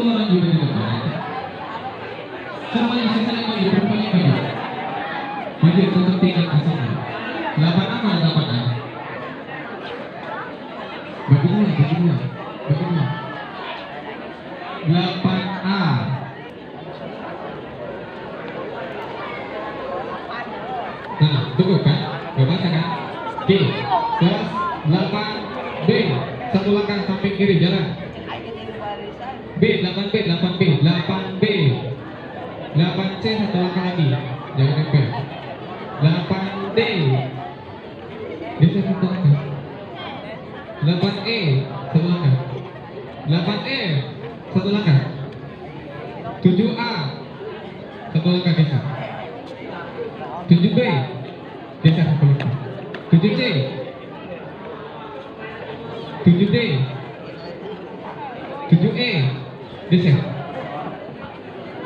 orang juga di depan. Semuanya selesai maju, perempuannya maju. Maju untuk tingkat asal. 8A mana 8A? Bagi dua. 8A. Nah, tunggu kan? Gak baca kan? Oke, terus 8B. Satu langkah samping kiri, jalan. B, 8B. 8C, satu langkah lagi. Jangan nempel. 8D. Geser satu langkah. 8E, satu langkah. 8E, satu langkah. 7A, satu langkah geser. 7B, geser satu langkah. 7C, 7D, 7E, geser.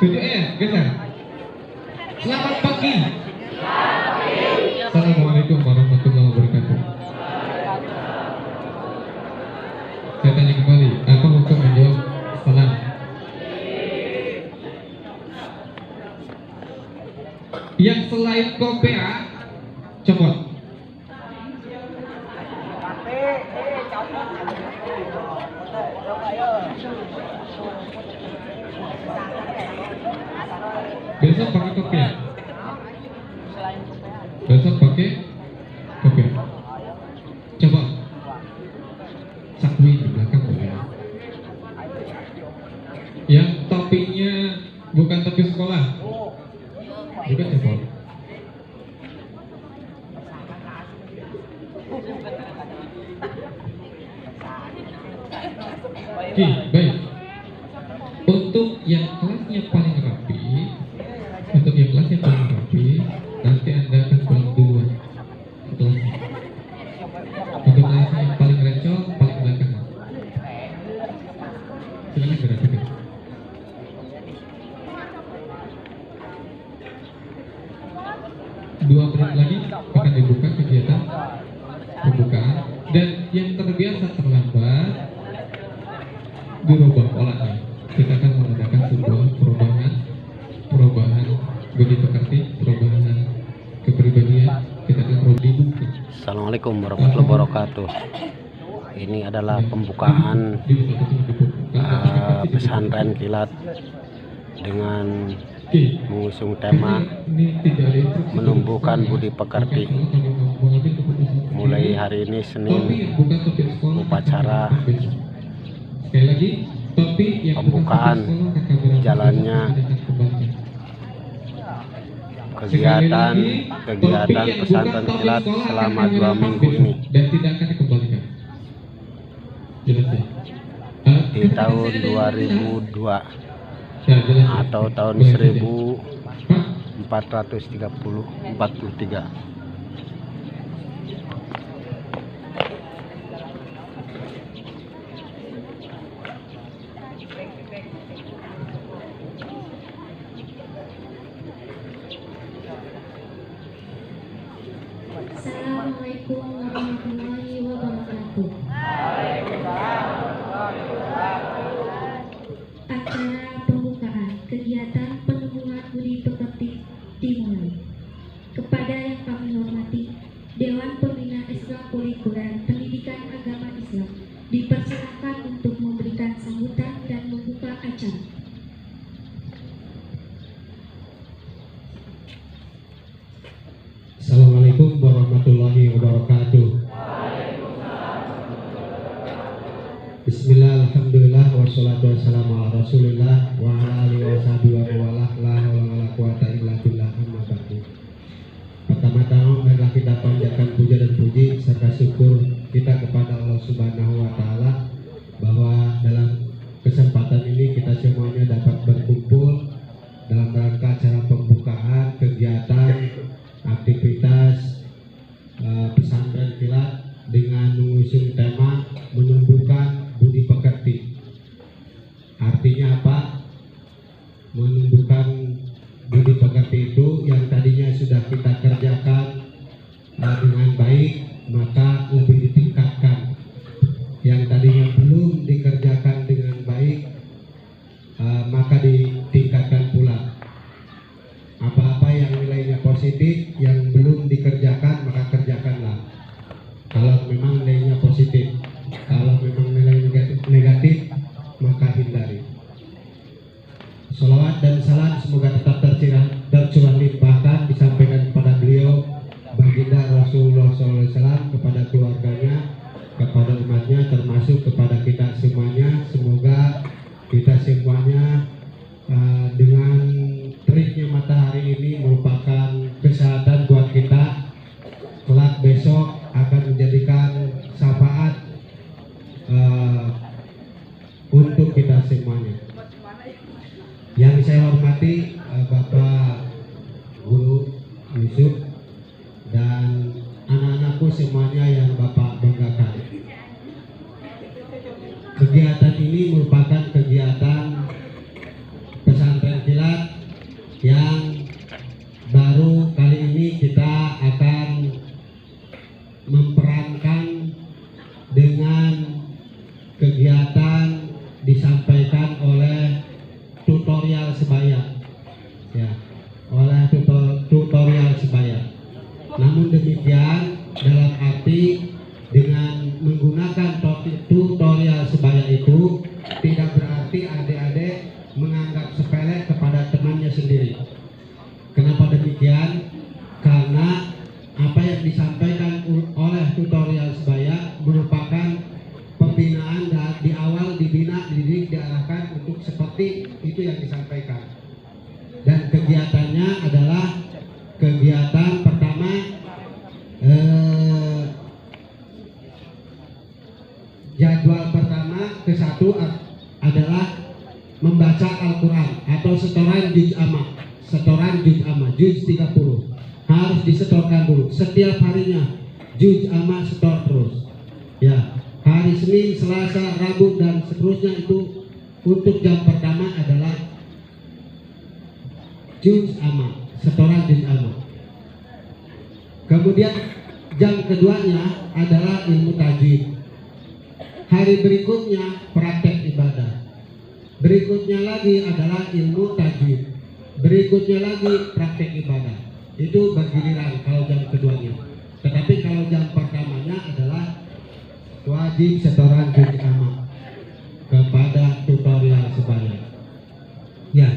7E, geser. Selamat pagi. Assalamualaikum warahmatullahi wabarakatuh. Saya tanya kembali, apa hukum menjawab salam? Yang selain kopea, copot. Besok pakai kopea. Besok pakai kopea. Coba sakui di belakang boleh. Yang topinya bukan topi sekolah. Bukan copot. Oke, baik. Untuk yang kelasnya paling rapi, nanti Anda akan pulang duluan kelasnya. Untuk kelasnya yang paling rencong, paling belakang. Silakan gerakan. Dua menit lagi akan dibuka kegiatan pembukaan, dan yang terbiasa terlambat dirubah polanya. Kita akan mengadakan sebuah perubahan budi pekerti, perubahan kepribadian. Kita akan produksi. Assalamualaikum warahmatullahi wabarakatuh. Ini adalah pembukaan pesantren kilat dengan mengusung tema menumbuhkan budi pekerti. Mulai hari ini Senin upacara pembukaan jalannya kegiatan pesantren kilat selama 2 minggu ini di tahun 2002 atau tahun 1443. Assalamualaikum warahmatullahi wabarakatuh. Acara pembukaan kegiatan penumbuhan budi pekerti dimulai. Kepada yang kami hormati, Dewan Pembina Ekstrakurikuler Pendidikan Agama Islam dipersilakan untuk memberikan sambutan dan membuka acara. Assalamualaikum warahmatullahi wabarakatuh. Bismillah, alhamdulillah, wassalatu wassalamu ala rasulillah wa ala alihi wa sahbihi wa mawalah, la haula wa la quwata illa billah, amma ba'du. Pertama-tama marilah kita panjatkan puja dan puji serta syukur kita kepada Allah Subhanahu wa taala bahwa dalam kesempatan ini kita semuanya dapat berkumpul dalam rangka acara pembukaan kegiatan aktivitas pesantren kilat dengan mengusung tema menumbuhkan budi pekerti. Artinya apa? Menumbuhkan budi pekerti itu yang tadinya sudah kita kerjakan dengan baik, maka lebih ditingkatkan. Yang tadinya belum dikerjakan dengan baik, maka ditingkatkan pula. Apa-apa yang nilainya positif, yang belum dikerjakan maka kerjakanlah. Kalau memang nilainya positif, kalau memang nilai negatif maka hindari. Salawat dan salam semoga tetap tercurah limpahkan disampaikan kepada beliau baginda Rasulullah SAW, kepada keluarganya, kepada umatnya, termasuk kepada kita semuanya. Semoga kita semuanya dengan teriknya matahari ini merupakan kesehatan buat kita, kelak besok akan menjadikan syafaat untuk kita semuanya. Yang saya hormati Bapak Guru Yusuf dan anak-anakku semuanya yang Bapak banggakan. Kegiatan ini merupakan kegiatan pesantren kilat yang baru kali ini kita akan memperankan dengan kegiatan disampaikan oleh tutorial sebaya, ya, oleh tutorial sebaya. Namun demikian, dalam arti dengan menggunakan tutorial sebaya itu tidak berarti adik-adik menganggap sepele kepada temannya sendiri. Kenapa demikian? Karena apa yang disampaikan oleh tutorial sebaya merupakan pembinaan dan di awal dibina, dididik, diarahkan untuk seperti itu yang disampaikan. Dan kegiatannya adalah kegiatan pertama jadwal pertama ke-1 adalah membaca Al-Quran atau setoran juz amma. Setoran juz amma, juz 30 harus disetorkan dulu setiap harinya. Juz amma setor terus, ya. Hari Senin, Selasa, Rabu dan seterusnya itu untuk jam pertama adalah juz amma, setoran juz amma. Kemudian jam keduanya adalah ilmu tajwid. Hari berikutnya praktek ibadah. Berikutnya lagi adalah ilmu tajwid. Berikutnya lagi praktek ibadah. Itu bergiliran kalau jam keduanya. Tetapi kalau jam pertamanya adalah wajib setoran juz amma kepada tutorial sebaya. Ya,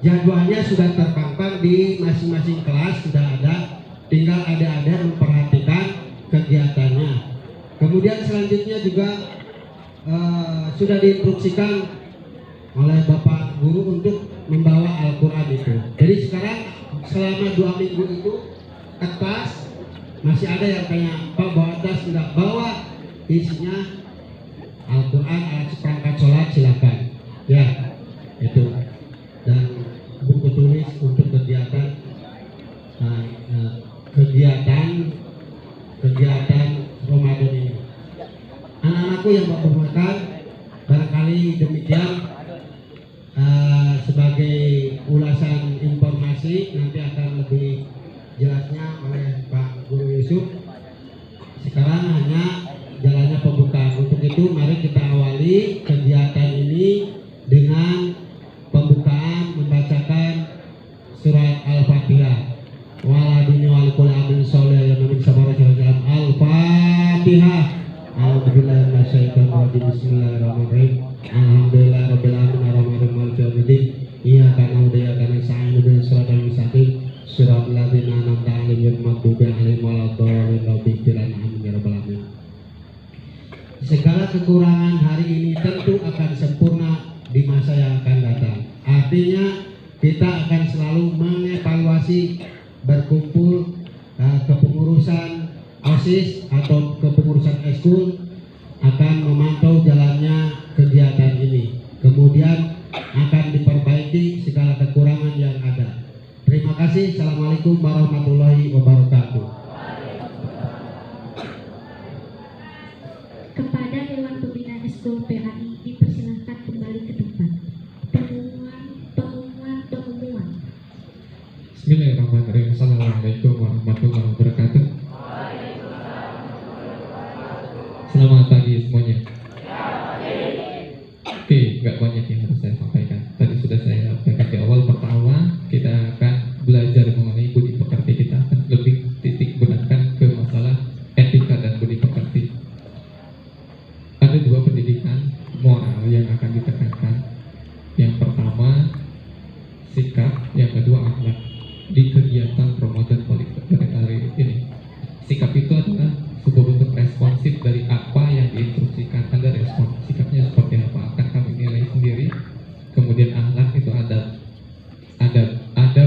jadwalnya sudah terpampang di masing-masing kelas, sudah ada. Tinggal adik-adik memperhatikan kegiatannya. Kemudian selanjutnya juga sudah diinstruksikan oleh Bapak Guru untuk membawa Al-Quran itu. Jadi sekarang selama 2 minggu itu kertas masih ada yang tanya, Pak bawa tas? Tidak, bawa. Isinya Al-Quran, alat seperangkat sholat, silakan. Ya, itu. Dan buku tulis untuk kegiatan Ramadan ini. Anak-anakku yang Bapak hormatkan, barangkali demikian sebagai ulasan informasi, nanti akan lebih jelasnya oleh Pak Guru Yusuf. Sekarang hanya jalannya pembukaan. Untuk itu mari kita awali kegiatan ini dengan pembukaan membacakan surat Al-Fatihah. Waladini walikul amin sholih yang namin sabarajalajalam. Al-Fatihah. Alhamdulillah minasyaitonirrajim. Bismillahirrahmanirrahim. Alhamdulillah rabbil alamin arrahmanirrahim maliki yaumiddin. Iyyaka na'budu wa iyyaka nasta'in ihdinas siratal mustaqim siratal ladzina an'amta 'alaihim ghairil maghdubi 'alaihim waladdallin. Amin ya rabbal alamin. Segala kekurangan hari ini tentu akan sempurna di masa yang akan datang. Artinya kita akan selalu mengevaluasi, berkumpul kepengurusan OSIS atau kepengurusan eskul akan memantau jalannya kegiatan ini. Kemudian akan diperbaiki segala kekurangan yang ada. Terima kasih. Assalamualaikum warahmatullahi wabarakatuh. Kepada Dewan Pembina Eskul PAI dipersilahkan kembali ke tempat. Pengumuman. Bismillahirrahmanirrahim. Assalamualaikum warahmatullahi wabarakatuh. Selamat pagi semuanya. Oke, nggak banyak yang harus saya sampaikan. Tadi sudah saya sampaikan di awal. Pertama, kita akan belajar mengenai budi pekerti. Kita akan lebih titik beratkan ke masalah etika dan budi pekerti. Ada dua pendidikan moral yang akan ditekankan. Yang pertama sikap, yang kedua akhlak di kegiatan Ramadan hari ini. Sikap itu adalah sebuah bentuk responsif dari apa yang diinstruksikan. Anda respon, sikapnya seperti apa akan kami nilai sendiri. Kemudian akhlak itu adab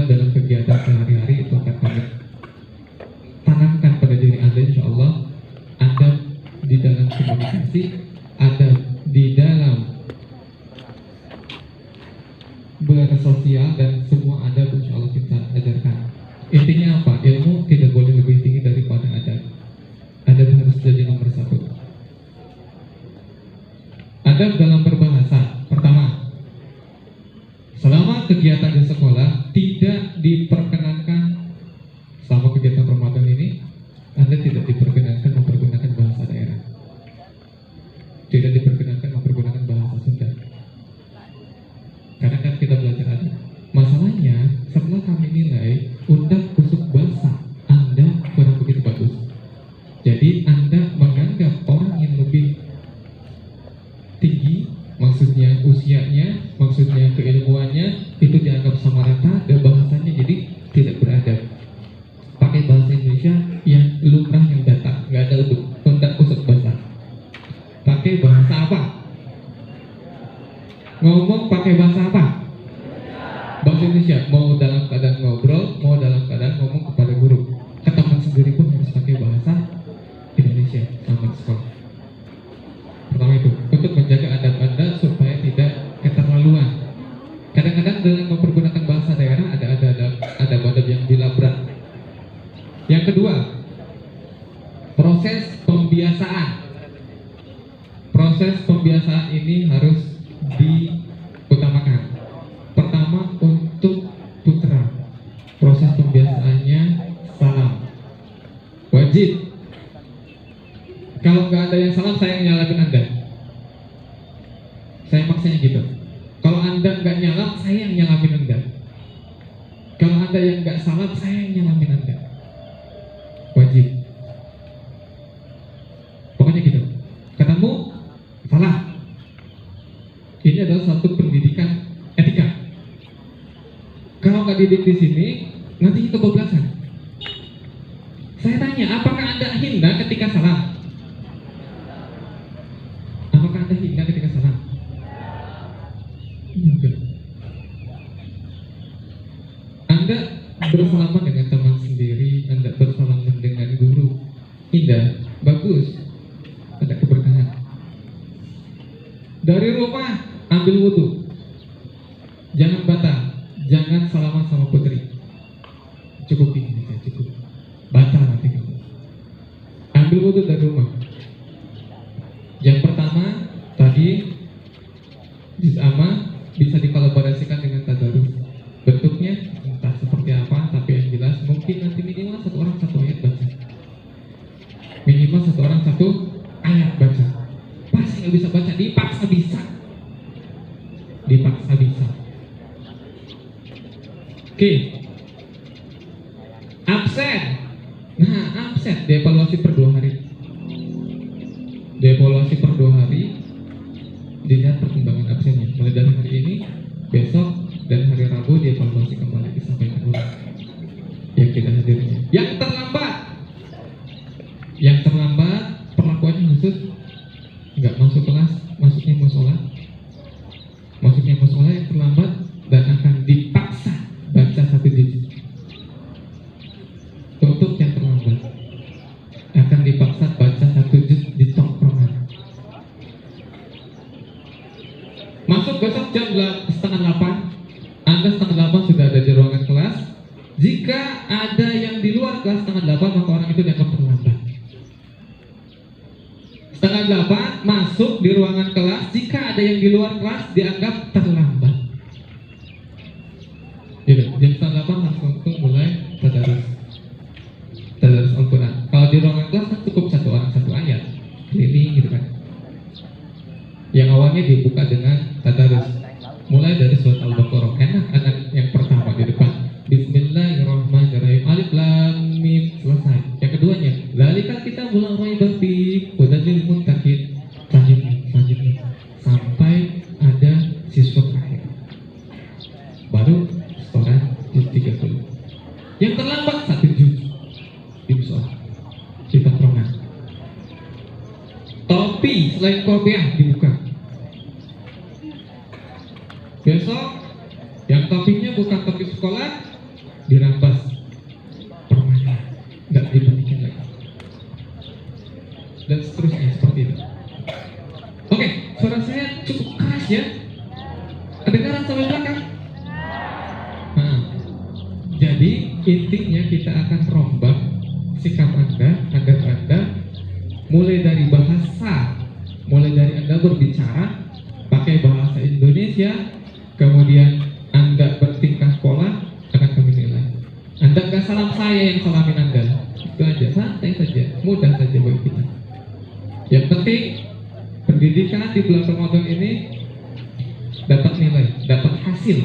dalam kegiatan sehari-hari itu akan kami tanamkan pada diri Anda, insya Allah. Adab di dalam komunikasi, adab di dalam bersosial, dan semua adab insya Allah kita ajarkan. Intinya apa? Ilmu tidak boleh lebih tinggi daripada adab. Adab harus jadi nomor satu. Adab dalam berbahasa. Pertama, selama kegiatan di sekolah tidak diperkenankan, selama kegiatan Ramadan ini Anda tidak diperkenankan mempergunakan bahasa daerah, tidak diperkenankan mempergunakan bahasa Sunda. Karena kan kita belajar adab. Masalahnya setelah kami nilai undang usuk bahasa Anda kurang begitu bagus. Jadi Anda menganggap orang yang lebih tinggi, maksudnya usianya, maksudnya keilmuannya, itu dianggap sama rata dan bahasanya jadi tidak beradab. Pakai bahasa Indonesia yang lumrah yang datang, nggak ada undang usuk bahasa. Pakai bahasa apa? Ngomong pakai bahasa apa? Bahasa Indonesia. Mau dalam keadaan ngobrol, mau dalam keadaan ngomong kepada guru, ke teman sendiri pun harus pakai bahasa Indonesia sama di sekolah. Pertama itu, untuk menjaga adab Anda supaya tidak keterlaluan. Kadang-kadang dengan mempergunakan bahasa daerah ada adab yang dilabrak. Yang kedua, proses pembiasaan. Proses pembiasaan ini harus diutamakan. Pertama, untuk putra, proses pembiasaannya salam wajib. Kalau nggak ada yang salam, saya yang nyalamin Anda. Saya maksanya gitu. Kalau Anda nggak nyalam, saya yang nyalamin Anda. Kalau Anda yang nggak salam, saya yang nyalamin Anda. Wajib. Pokoknya gitu. Ketemu, salah. Ini adalah satu pendidikan etika. Kalau nggak didik di sini, nanti kebablasan. Saya tanya, apakah Anda hina ketika salam? Apakah Anda hina ketika salam? Enggak. Anda bersalaman dengan teman sendiri, Anda bersalaman dengan guru, indah, bagus, ada keberkahan. Dari rumah ambil wudhu, jangan batal, jangan salaman sama putri. Cukup ini saja, cukup. Batal nanti kamu. Ambil wudhu dari rumah. Yang pertama tadi juz amma bisa dikolaborasikan dengan tadarus. Bentuknya entah seperti apa, tapi yang jelas mungkin nanti minimal satu orang satu ayat baca. Minimal satu orang satu ayat baca. Pasti nggak bisa baca, dipaksa bisa. Dipaksa bisa. Oke. Absen. Nah, absen dievaluasi per 2 hari. Dievaluasi per 2 hari. Dilihat perkembangan absennya. Mulai dari hari ini, besok, dan hari Rabu dievaluasi kembali, disampaikan ulang yang tidak hadirnya. Yang terlambat perlakuannya khusus, nggak masuk kelas, masuknya musola. Masuknya musola yang terlambat dan akan dipaksa baca 1 juz. Untuk yang terlambat akan dipaksa baca 1 juz di tongkrongan. Masuk besok jam 7:30. Anda 7:30 sudah ada di ruangan kelas. Jika ada yang di luar kelas 7:30, maka orang itu dianggap terlambat. 7:30 masuk di ruangan kelas. Jika ada yang di luar kelas dianggap terlambat. Gitu. Jam 7:30 langsung mulai tadarus Al-Quran. Kalau di ruangan kelas kan cukup 1 orang 1 ayat, keliling gitu kan. Yang awalnya dibuka dengan tadarus, mulai dari surat Al-Baqarah. lain kopiah dibuka. Besok yang topinya bukan topi sekolah dirampas permanen, nggak dibalikin lagi, dan seterusnya seperti itu. Oke, suara saya cukup keras ya. Kedengaran sampai belakang? Nah, jadi intinya kita akan rombak sikap Anda agar Anda mulai dari bahasa, mulai dari Anda berbicara pakai bahasa Indonesia, kemudian Anda bertingkah pola, akan kami nilai. Anda nggak salam saya yang salamin Anda, itu aja, santai saja, mudah saja bagi kita. Yang penting pendidikan di bulan Ramadan ini dapat nilai, dapat hasil.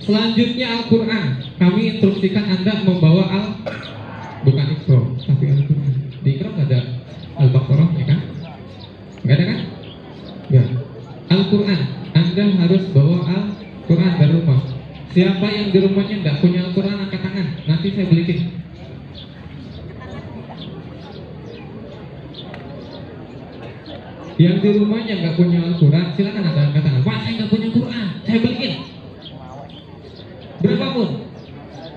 Selanjutnya Al-Quran. Kami instruksikan Anda membawa bukan Iqra, tapi Al-Quran. Di Iqra nggak ada Al-Baqarah, ya kan? Nggak ada kan? Nggak. Al-Quran. Anda harus bawa Al-Quran dari rumah. Siapa yang di rumahnya nggak punya Al-Quran, angkat tangan. Nanti saya belikin. Yang di rumahnya nggak punya Al-Quran, silakan Anda angkat tangan. Pak, saya nggak punya Quran, saya beliin. Berapapun,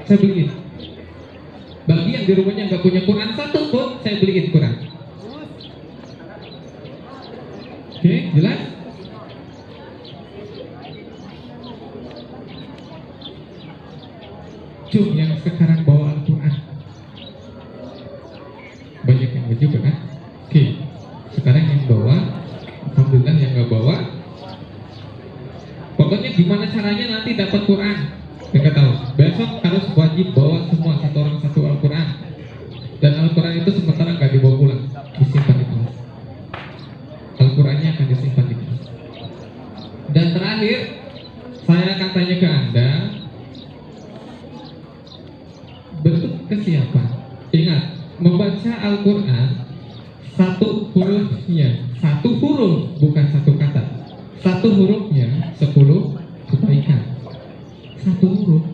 saya beliin. Bagi yang di rumahnya nggak punya Quran satu pun, saya beliin Quran. Oke, jelas? Cum yang sekarang bawa Al-Quran, banyak yang juga kan? Oke, sekarang yang bawa, alhamdulillah. Yang nggak bawa, pokoknya gimana caranya nanti dapat Quran, nggak tahu. Besok harus wajib bawa semua, satu orang satu Al-Quran. Dan Al-Quran itu sementara nggak dibawa pulang, disimpan di kelas. Al-Qurannya akan disimpan di kelas. Dan terakhir, saya akan tanya ke Anda, bentuk kesiapan. Ingat, membaca Al-Quran satu hurufnya, satu huruf bukan satu kata. Satu hurufnya 10 kebaikan. Satu huruf.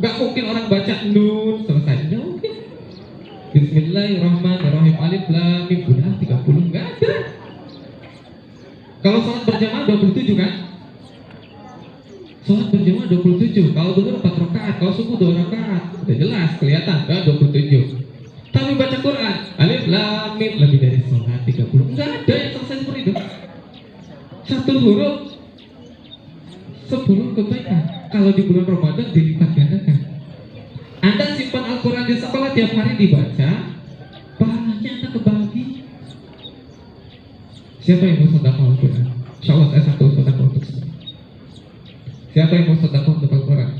Gak mungkin orang baca nun selesai. Gak mungkin. Bismillahirrahmanirrahim. Alif lam mim. Udah 30. Gak ada. Kalau sholat berjamaah 27 kan? Sholat berjamaah 27. Kalau dulu 4 rakaat, kalau subuh 2 rakaat. Udah jelas, kelihatan. Gak 27. Tapi baca Quran, alif lam mim, lebih dari sholat 30. Enggak ada yang selesai seperti itu. Satu huruf 10 kebaikan. Kalau di bulan Ramadan dilipat gandakan. Anda simpan Al-Quran di sekolah, tiap hari dibaca, pahalanya Anda kebagi. Siapa yang mau sedekah Al-Quran? Insya Allah saya satu sedekah untuk semua. Siapa yang mau sedekah untuk Al-Quran?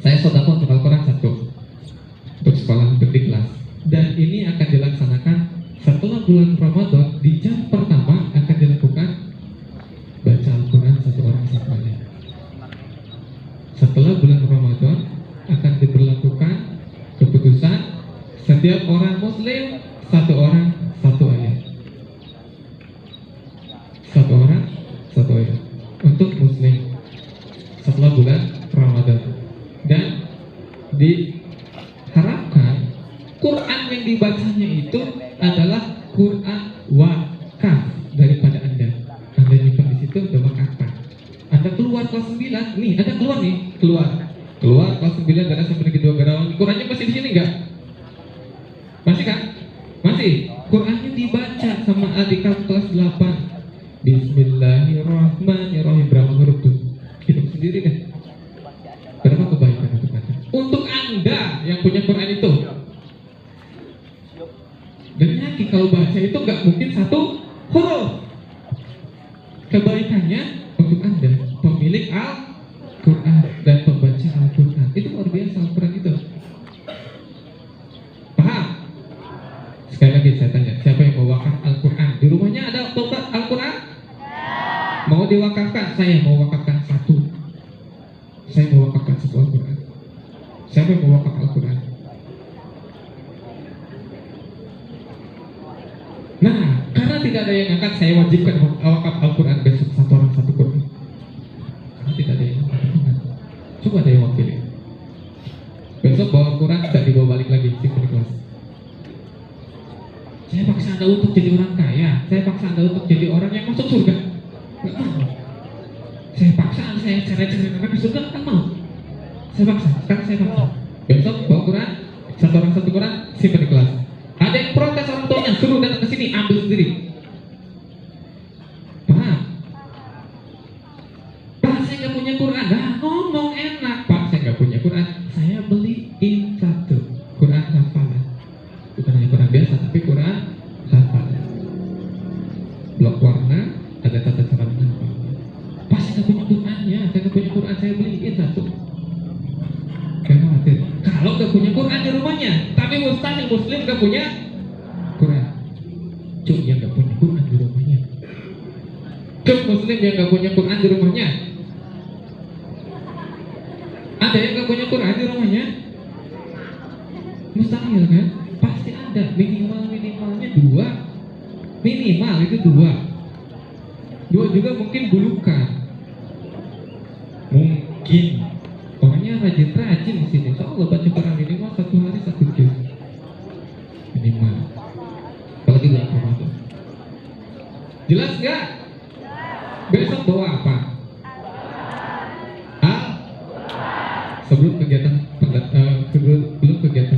Saya sedekah untuk Al-Quran satu, untuk sekolah, untuk di kelas. Dan ini akan dilaksanakan setelah bulan Ramadan. Di jam pertama akan dilakukan baca Al-Quran satu orang satu ayat. Setelah bulan Ramadan akan diberlakukan keputusan setiap orang Muslim satu orang satu ayat. Satu orang satu ayat untuk Muslim setelah bulan Ramadan. Dan diharapkan Quran yang dibacanya itu adalah Quran wakaf daripada Anda. Anda nyimpan di situ, udah wakafkan. Anda keluar kelas 9, nih, Anda keluar nih, keluar kelas 9, gara sampai negeri 2 Garawan. Qurannya masih di sini nggak? Masih kan? Masih. Qurannya dibaca sama adik kelas 8. Bismillahirrahmanirrahim. Berapa huruf tuh? Hitung sendiri deh. Berapa kebaikan untuk Anda? Untuk Anda yang punya Quran itu. Dan nanti kalau baca itu nggak mungkin satu huruf. Kebaikannya untuk Anda, pemilik Al-Quran dan pembaca Al-Quran. Itu luar biasa Al-Quran itu. Paham? Sekali lagi saya tanya, siapa yang mau wakaf Al-Quran? Di rumahnya ada Al-Quran? Mau diwakafkan? Saya mau wakafkan satu. Saya mau wakafkan satu Al-Quran. Siapa yang mau wakaf Al-Quran? Nah, karena tidak ada yang angkat, saya wajibkan wakaf Al-Quran besok satu orang satu Quran. Karena tidak ada yang angkat. Coba ada yang wakili. Besok bawa Quran, tidak dibawa balik lagi, simpan di kelas. Saya paksa Anda untuk jadi orang kaya, saya paksa Anda untuk jadi orang yang masuk surga. Nggak mau. Saya paksa, saya cari-cari Anda ke surga, nggak mau. Saya paksa, sekarang saya paksa. Besok bawa Quran, satu orang satu Quran, simpan di kelas. Ada yang protes orang tuanya, suruh datang ke sini, ambil sendiri. Pak, saya nggak punya Quran. Nah, ngomong enak. Pak, saya nggak punya Quran. Saya beliin satu Quran hafalan. Bukan hanya Quran biasa, tapi Quran hafalan. Blok warna, ada tata cara menghafal. Pak, saya nggak punya Qurannya. Saya nggak punya Quran. Saya beliin satu. Jangan khawatir. Kalau nggak punya Quran di rumahnya, tapi mustahil Muslim nggak punya Quran. Cuk yang nggak punya Quran di rumahnya. Cuk Muslim yang nggak punya Quran di rumahnya. Ada yang nggak punya Quran di rumahnya? Mustahil kan? Pasti ada. Minimalnya dua. Minimal itu dua. Dua juga mungkin bulukan. Mungkin. Pokoknya rajin-rajin di sini. Insya Allah baca Quran minimal satu hari satu juz. Minimal. Apalagi bulan Ramadan. Jelas nggak? Besok bawa apa? Sebelum kegiatan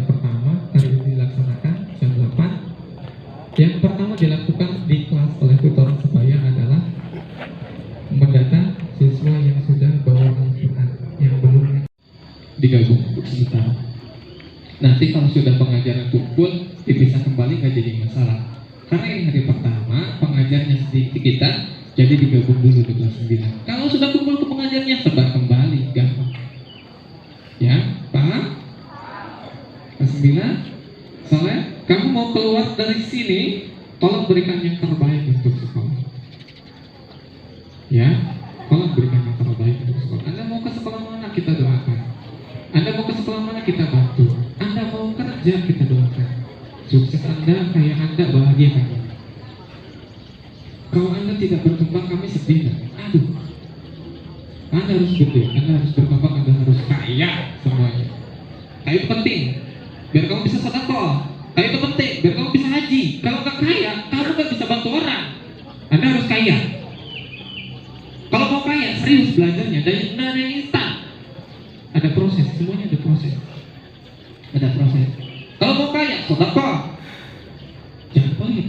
pertama hari ini dilaksanakan jam 8. Yang pertama dilakukan di kelas oleh tutor sebaya adalah mendata siswa yang sudah bawa Al-Quran, yang belum digabung untuk sementara. Nanti kalau sudah pengajaran kumpul dipisah kembali nggak jadi masalah. Karena ini hari pertama pengajarnya sedikit kita, jadi digabung dulu di kelas 9. Kalau sudah kumpul ke pengajarnya sebar kembali, gampang. Ya, paham? Kelas 9, Saleh, kamu mau keluar dari sini, tolong berikan yang terbaik untuk sekolah. Ya, tolong berikan yang terbaik untuk sekolah. Anda mau ke sekolah mana, kita doakan. Anda mau ke sekolah mana, kita bantu. Anda mau kerja, kita doakan. Sukses Anda, kaya Anda, bahagia kami. Kalau Anda tidak berkembang, kami sedih. Aduh, Anda harus gede, Anda harus berkembang, Anda harus kaya semuanya. Kaya itu penting, biar kamu bisa sedekah. Kaya itu penting, biar kamu bisa haji. Kalau nggak kaya, kamu nggak bisa bantu orang. Anda harus kaya. Kalau mau kaya, serius belajarnya dari instan. Ada proses, semuanya ada proses. Ada proses. Kalau mau kaya, sedekah. Jangan pelit.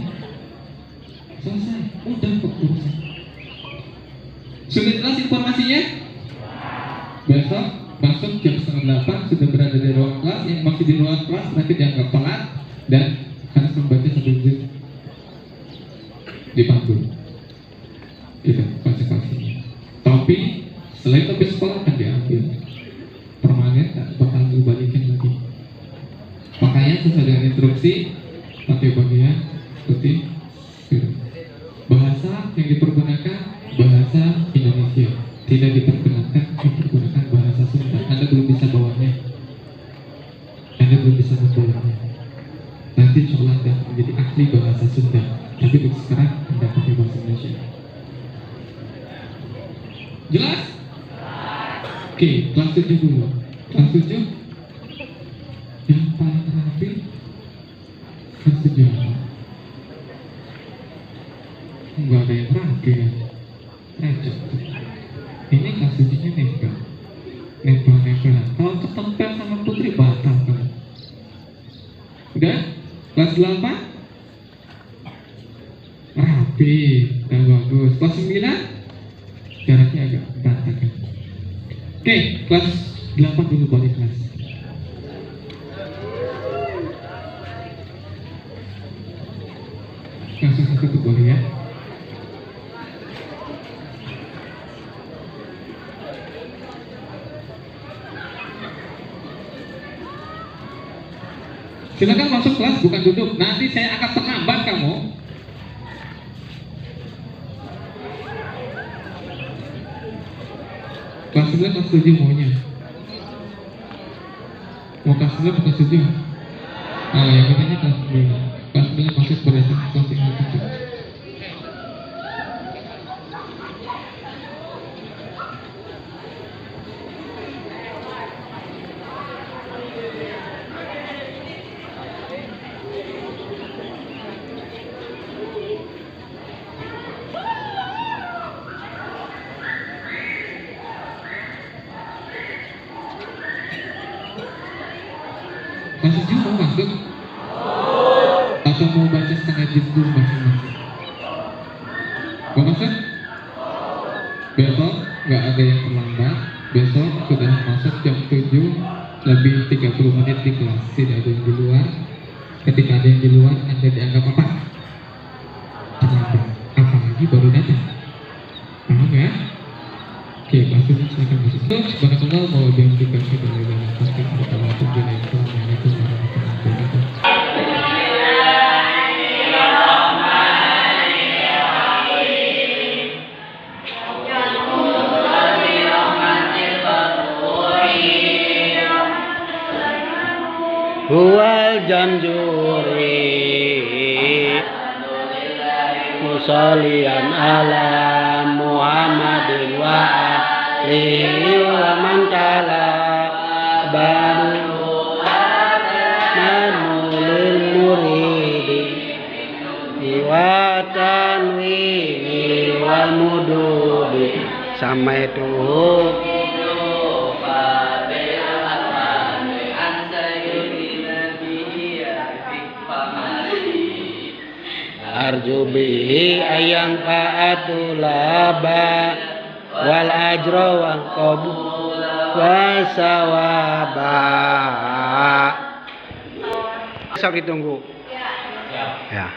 Selesai, udah kok urusan. Sudah jelas informasinya? Besok masuk jam 7:30 sudah berada di ruang kelas. Yang masih di ruang kelas nanti dianggap telat dan harus membaca satu juz di panggung. Itu konsekuensinya. Tapi selain topi sekolah akan diambil permanen, tak bakal dibalikin lagi. Pakaian sesuai dengan instruksi, pakai bagian putih biru. Bahasa yang dipergunakan bahasa Indonesia, tidak dipergunakan bahasa Sunda. Anda belum bisa bawanya, Anda belum bisa membawanya. Nanti insya Allah Anda menjadi ahli bahasa Sunda, tapi untuk sekarang Anda pakai bahasa Indonesia. Jelas? Oke, kelas 7 dulu. Kelas 7 yang paling rapi, kelas 7 apa? Enggak ada yang rapi ya. Recok. Ini kelas 7-nya nempel. Nempel-nempelan. Kalau ketempel sama putri batal kan. Udah? Kelas 8 rapi, udah bagus. Kelas 9 jaraknya agak berantakan. Oke, kelas 8 dulu balik kelas. Langsung satu boleh ya. Silakan masuk kelas, bukan duduk. Nanti saya akan terlambat kamu. Kelas 9, kelas 7 maunya. Mau kelas 9, kelas 7. Yang katanya kelas 9. Kelas 9 masuk berarti kelas 7. Mas Uju mau masuk? Atau mau baca setengah juz dulu masing-masing? Mau masuk? Besok nggak ada yang terlambat. Besok sudah masuk jam 7 lebih 30 menit di kelas. Tidak ada yang di luar. Ketika ada yang di luar, Anda dianggap apa? Terlambat. Apalagi baru datang. Paham ya? Oke, maksudnya silakan masuk. Barakallah, mau diambilkan dari dalam tasbih berkalatum bila itu Assalamualaikum warahmatullahi wabarakatuh. Huwal jamjuri musallian ala Muhammadin wa alihi wa man tala baru manulil muridi wa tanwini wal mududi sampai tuh arju bihi ayang fa'atulaba wal ajra wal qabul wa sawaba. Besok ditunggu ya.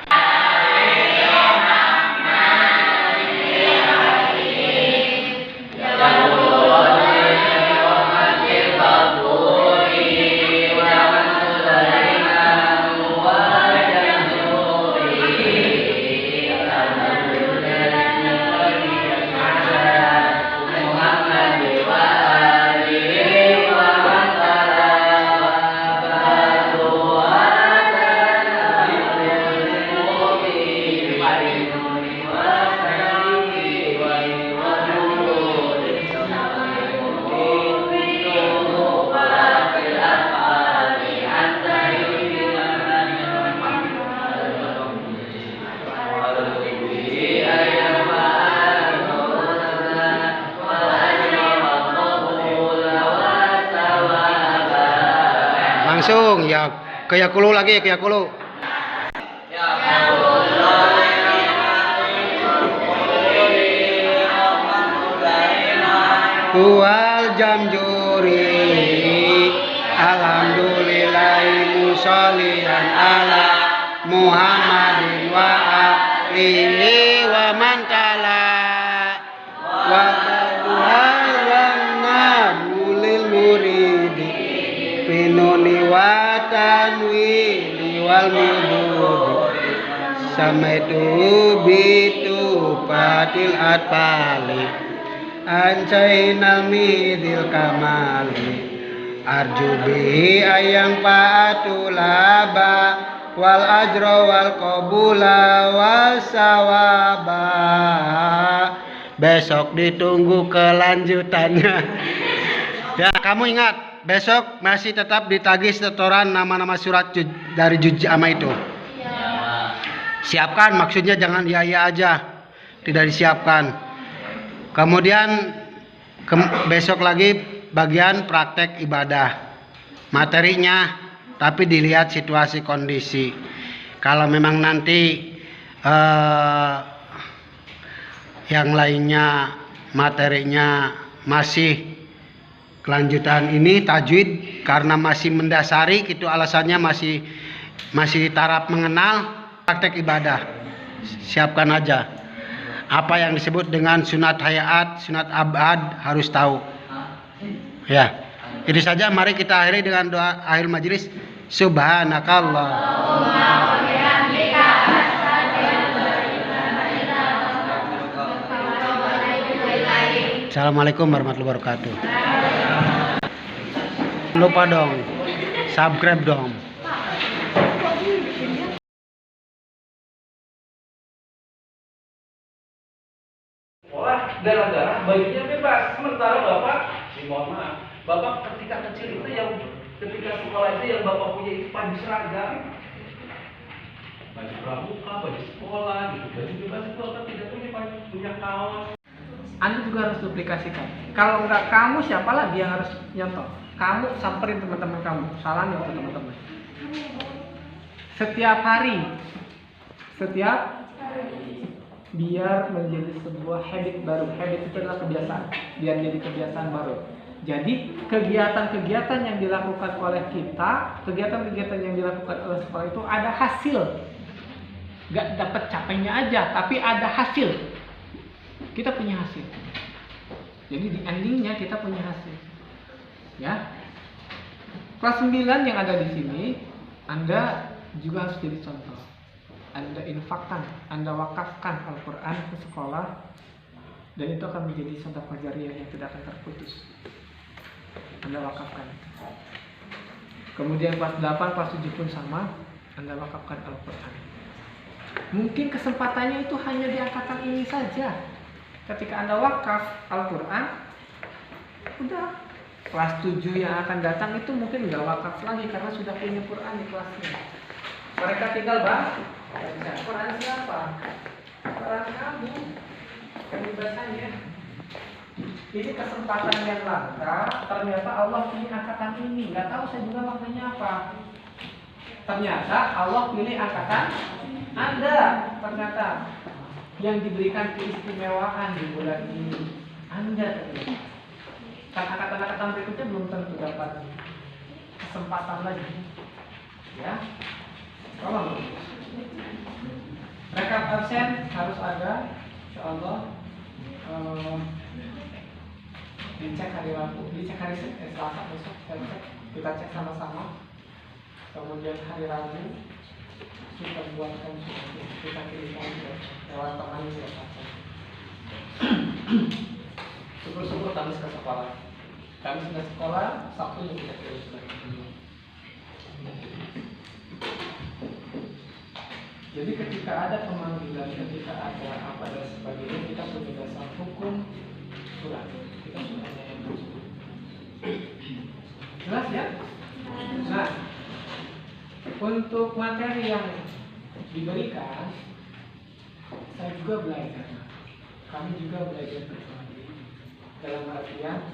Langsung ya, kayak kulu lagi, kayak kulu. Wal jamjuri alhamdulillahi musallian ala Muhammadin wa alihi wa man tala wa qaduharana mulil muridi pinuni wa tanwini wal mududi samaitu bitu patil atpali ancainal midil kamali arjubi ayang paatulaba wal ajra wal qabula wal sawaba. Besok ditunggu kelanjutannya. Ya, kamu ingat besok masih tetap ditagih setoran nama-nama surat dari juz amma itu. Siapkan, maksudnya jangan iya aja, tidak disiapkan. Kemudian besok lagi bagian praktek ibadah, materinya tapi dilihat situasi kondisi. Kalau memang nanti yang lainnya materinya masih kelanjutan ini tajwid karena masih mendasari gitu, alasannya masih taraf mengenal, praktek ibadah siapkan aja. Apa yang disebut dengan sunat hayat, sunat abad harus tahu. Ya, itu saja. Mari kita akhiri dengan doa akhir majelis. Subhanakallah. Assalamualaikum warahmatullahi wabarakatuh. Lupa dong, subscribe dong. Darah-darah bajunya bebas, sementara bapak, mohon maaf, bapak ketika kecil itu ketika sekolah itu yang bapak punya itu baju seragam, baju pramuka, baju sekolah, gitu. Baju bebas itu bapak tidak punya kaos. Anda juga harus duplikasikan. Kalau enggak kamu, siapa lagi yang harus nyontok? Kamu samperin teman-teman kamu, salamin ke teman-teman. Setiap hari. Biar menjadi sebuah habit baru. Habit itu adalah kebiasaan. Biar jadi kebiasaan baru. Jadi kegiatan-kegiatan yang dilakukan oleh kita, kegiatan-kegiatan yang dilakukan oleh sekolah itu ada hasil. Gak dapat capainya aja, tapi ada hasil. Kita punya hasil. Jadi di endingnya kita punya hasil. Ya. Kelas 9 yang ada di sini, Anda juga harus jadi contoh. Anda infakkan, Anda wakafkan Al-Quran ke sekolah, dan itu akan menjadi sedekah jariyah yang tidak akan terputus. Anda wakafkan. Kemudian kelas 8, kelas 7 pun sama, Anda wakafkan Al-Quran. Mungkin kesempatannya itu hanya di angkatan ini saja. Ketika Anda wakaf Al-Quran, udah. Kelas 7 yang akan datang itu mungkin nggak wakaf lagi karena sudah punya Quran di kelasnya. Mereka tinggal baca. Quran siapa? Quran kamu. Kebebasannya. Ini kesempatan yang langka. Ternyata Allah pilih angkatan ini. Nggak tahu saya juga maknanya apa. Ternyata Allah pilih angkatan Anda. Ternyata yang diberikan keistimewaan di bulan ini Anda ternyata. Kan angkatan-angkatan berikutnya belum tentu dapat kesempatan lagi. Ya. Tolong. Rekap absen harus ada, insyaallah. Dicek hari Rabu, dicek hari Selasa besok, kita cek sama-sama. Kemudian hari Rabu kita buatkan kita kirimkan lewat teman kita. Syukur-syukur Kamis ke sekolah. Kamis ke sekolah, Sabtu juga kita kirim lagi. Jadi ketika ada pemanggilan, ketika ada apa dan sebagainya, kita punya dasar hukum surat. Kita suratnya yang tersebut. Jelas ya? Nah, untuk materi yang diberikan, saya juga belajar. Kami juga belajar bersama. Dalam artian,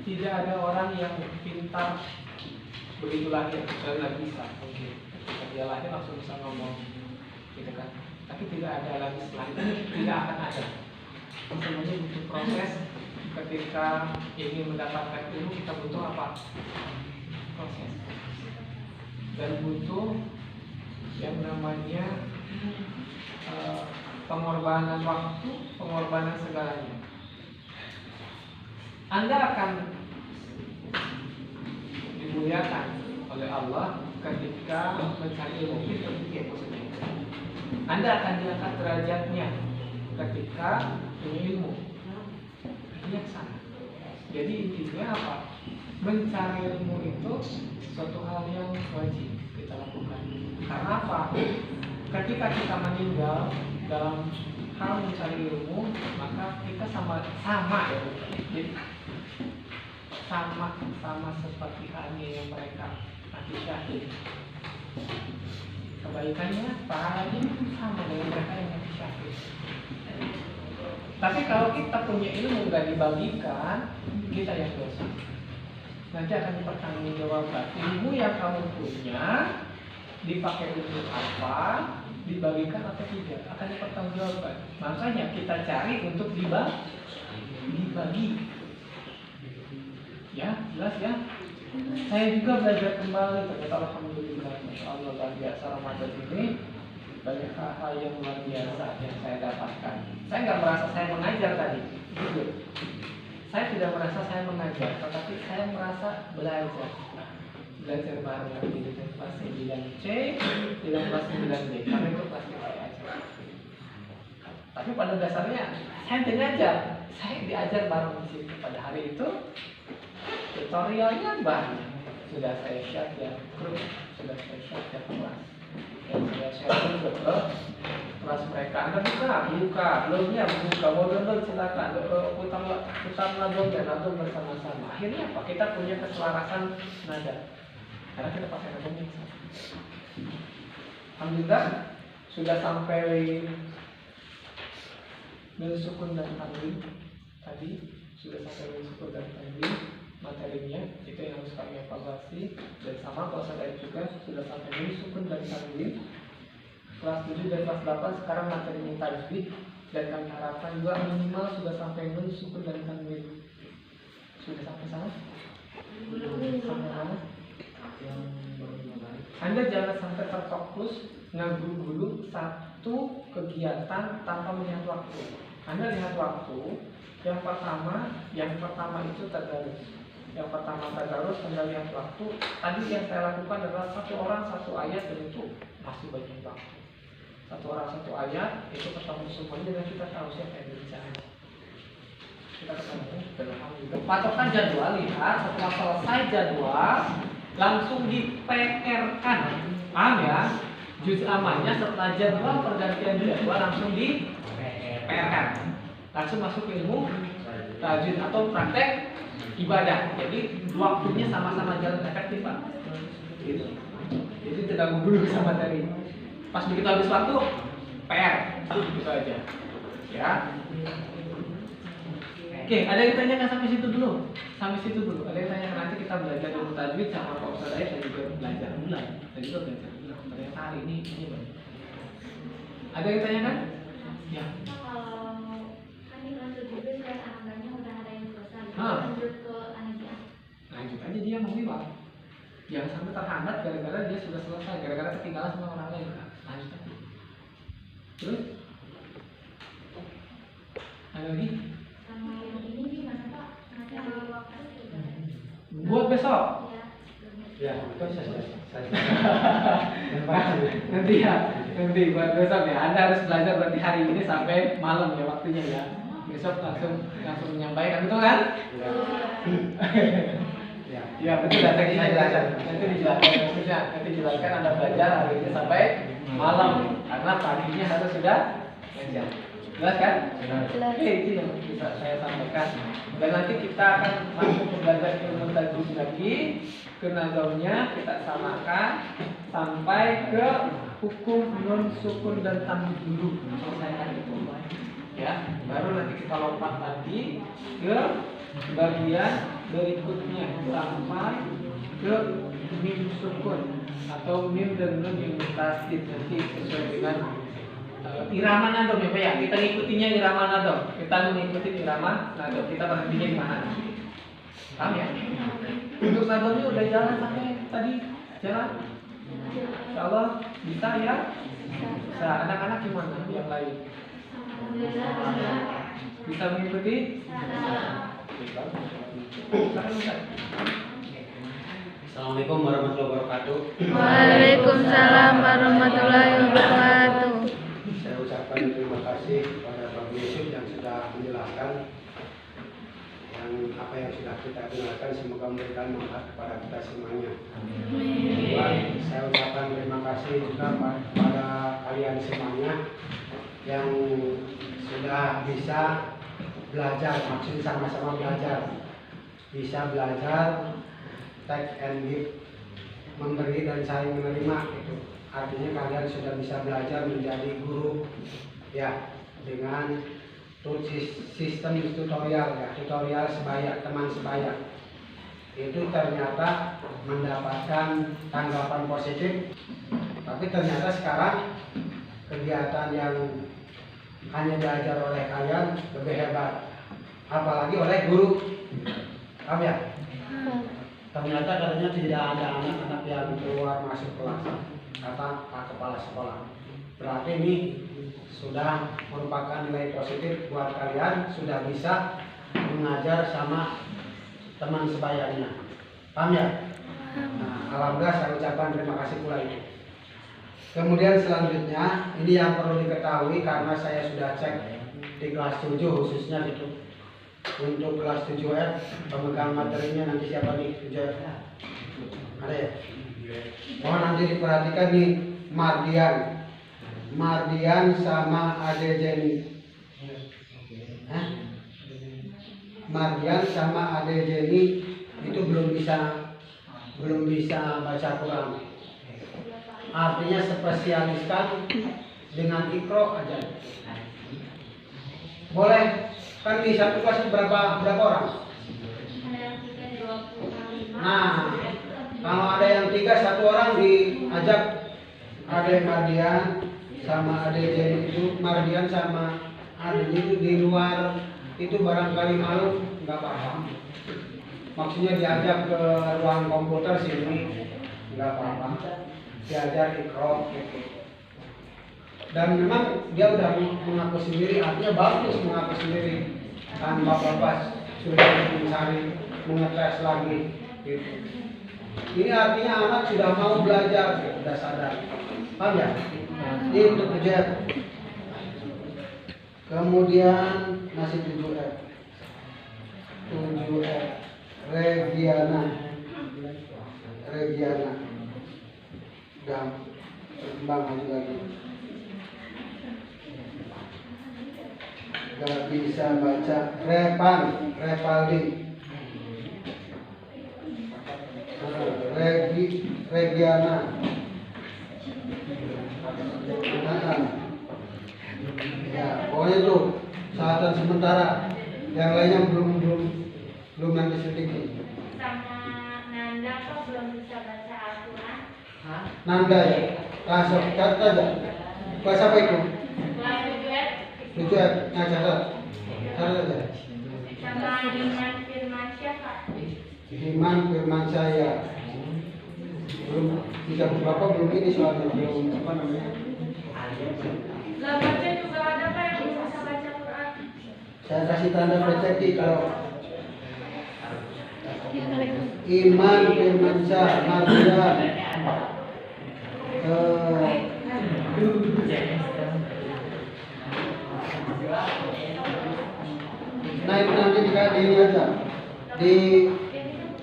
tidak ada orang yang pintar begitu lahir dan bisa mungkin. Ketika dia lahir langsung bisa ngomong, gitu kan? Tapi tidak ada lagi selanjutnya, tidak akan ada. Semuanya butuh proses. Ketika ingin mendapatkan ilmu, kita butuh apa? Proses. Dan butuh yang namanya pengorbanan waktu, pengorbanan segalanya. Anda akan dimuliakan oleh Allah ketika mencari ilmu. Anda akan diangkat derajatnya ketika punya ilmu. Bijaksana. Jadi intinya apa? Mencari ilmu itu suatu hal yang wajib kita lakukan. Karena apa? Ketika kita meninggal dalam hal mencari ilmu, maka kita sama ya. Jadi sama seperti halnya yang mereka mati syahid. Kebaikannya, pahalanya sama dengan mereka yang mati syahid. Tapi kalau kita punya ilmu nggak dibagikan, kita yang dosa. Nanti akan dipertanggungjawabkan. Ilmu yang kamu punya dipakai untuk apa, dibagikan atau tidak, akan dipertanggungjawabkan. Makanya kita cari untuk dibagi. Ya, jelas ya. Saya juga belajar kembali, ternyata alhamdulillah, masya Allah luar biasa Ramadan ini banyak hal yang luar biasa yang saya dapatkan. Saya nggak merasa saya mengajar tadi, jujur. Saya tidak merasa saya mengajar, tetapi saya merasa belajar baru lagi di kelas 9C, di kelas 9D, karena itu kelas yang saya ajar. Tapi pada dasarnya saya tidak ngajar, saya diajar bareng di situ. Pada hari itu tutorialnya banyak, sudah saya share ya grup, sudah saya share ya kelas, dan sudah share ke kelas mereka. Anda buka, belumnya buka, mau download silakan, utama download bersama-sama. Akhirnya apa? Kita punya keselarasan nada, karena kita pakai nada yang sama. Alhamdulillah sudah sampai min sukun dan tanwin tadi, sudah sampai min sukun dan tanwin materi materinya, itu yang harus kami evaluasi. Dan sama kelas tadi juga sudah sampai ini sukun dan tanwin. Kelas 7 dan kelas 8 sekarang materinya tajwid, dan kami harapkan juga minimal sudah sampai nun sukun dan tanwin. Sudah sampai sana? Sampai mana? Anda jangan sampai terfokus ngaguru-guru satu kegiatan tanpa melihat waktu. Anda lihat waktu. Yang pertama itu tadarus. Yang pertama tadarus, Anda lihat waktu. Tadi yang saya lakukan adalah satu orang satu ayat, dan itu masih banyak waktu. Satu orang satu ayat itu ketemu semuanya, dan kita tahu siapa yang berbicara. Kita ketemu dalam hal itu. Patokan jadwal, lihat setelah selesai jadwal langsung di PR-kan. Paham ya? Juz amannya setelah jadwal pergantian jadwal langsung di PR-kan. Langsung masuk ke ilmu tajwid atau praktek ibadah. Jadi waktunya sama-sama jalan efektif, Pak. Gitu. Jadi tidak dulu sama materi. Pas begitu habis waktu PR, gitu aja. Ya. Oke, ada yang tanyakan sampai situ dulu? Sampai situ dulu. Ada yang tanyakan, nanti kita belajar ilmu tajwid sama Pak Ustaz Aib, dan juga belajar mulai. Dan juga belajar mulai. Ternyata hari ini banyak. Ada yang tanyakan? Ya. Lanjut aja dia mau lewat. Jangan sampai terhambat gara-gara dia sudah selesai, gara-gara ketinggalan sama orang lain. Lanjut aja. Terus? Ada lagi? Sama yang ini gimana Pak? Nanti waktu Buat besok? Ya, itu saya. Nanti buat besok ya. Anda harus belajar berarti hari ini sampai malam ya waktunya ya. Besok langsung menyampaikan, betul kan? Ya betul, nanti dijelaskan Anda belajar hari ini sampai malam, karena paginya harus sudah ngajar. Jelas kan? Jelas. Itu yang bisa saya sampaikan. Dan nanti kita akan langsung belajar ilmu tajwid lagi. Ke nazamnya kita samakan sampai ke hukum nun sukun dan tanwin dulu. Selesaikan itu. Ya, baru nanti kita lompat lagi ke bagian berikutnya sampai ke mim sukun atau mim dan nun yang mutasid, nanti sesuai dengan irama nado ya Pak ya. Kita ngikutinya irama nado. Kita mengikuti irama nado. Kita berhentinya di mana? Paham ya? Untuk nadonya udah jalan sampai tadi jalan. Insyaallah bisa ya. Bisa. Anak-anak gimana yang lain? Bisa mengikuti? Assalamualaikum warahmatullahi wabarakatuh. Waalaikumsalam warahmatullahi wabarakatuh. Saya ucapkan terima kasih kepada Pak Yusuf yang sudah menjelaskan yang apa yang sudah kita dengarkan, semoga memberikan manfaat kepada kita semuanya. Kedua, saya ucapkan terima kasih juga pada kalian semuanya yang sudah bisa belajar, maksud sama-sama belajar, bisa belajar take and give, memberi dan saling menerima itu. Artinya kalian sudah bisa belajar menjadi guru ya, dengan sistem tutorial ya, tutorial sebaya, teman sebaya. Itu ternyata mendapatkan tanggapan positif. Tapi ternyata sekarang kegiatan yang hanya diajar oleh kalian lebih hebat, apalagi oleh guru. Paham ya? Ternyata katanya tidak ada anak-anak yang keluar masuk kelas, kata Pak Kepala Sekolah. Berarti ini sudah merupakan nilai positif buat kalian, sudah bisa mengajar sama teman sebayanya. Paham ya? Nah, alhamdulillah saya ucapkan terima kasih pula itu. Kemudian selanjutnya, ini yang perlu diketahui karena saya sudah cek di kelas 7 khususnya gitu. Untuk kelas 7F, pemegang materinya nanti siapa nih? 7F? Ada ya? Mohon nanti diperhatikan nih, Mardian sama Ade Jenny. Mardian sama Ade Jenny itu belum bisa baca Quran. Artinya spesialiskan dengan Iqra aja. Boleh? Kan di satu kelas berapa orang? Ada yang 20. Nah, kalau ada yang 3, 1 orang diajak Ade Mardian sama Ade Jenny itu, Mardian sama Ade itu di luar itu barangkali malu, nggak apa-apa. Maksudnya diajak ke ruang komputer sini, nggak apa-apa. Diajar ikro gitu. Dan memang dia udah mengaku sendiri, artinya bagus mengaku sendiri. Kan bapak-bapak sudah mencari, mengetes lagi gitu. Ini artinya anak sudah mau belajar, sudah sadar. Paham ya? Ini untuk ujian. Kemudian masih 7F. 7F. Regiana. Udah berkembang maju lagi. Gak bisa baca. Revaldi. Regiana. Ya, pokoknya itu sahatan sementara. Yang lainnya belum nanti sedikit. Sama Nanda kok belum bisa baca Al-Quran? Nanda ya. Kasih catat aja. Kelas apa itu? Kelas 7F. 7F. Nah, catat aja. Sama Iman Firmansyah Kak. Iman Firmansyah. Belum tidak berapa belum ini soalnya belum apa namanya. Lah baca juga ada Kak yang bisa baca Quran. Saya kasih tanda persepsi kalau Iman Firmansyah Mardian nah itu nanti di ini aja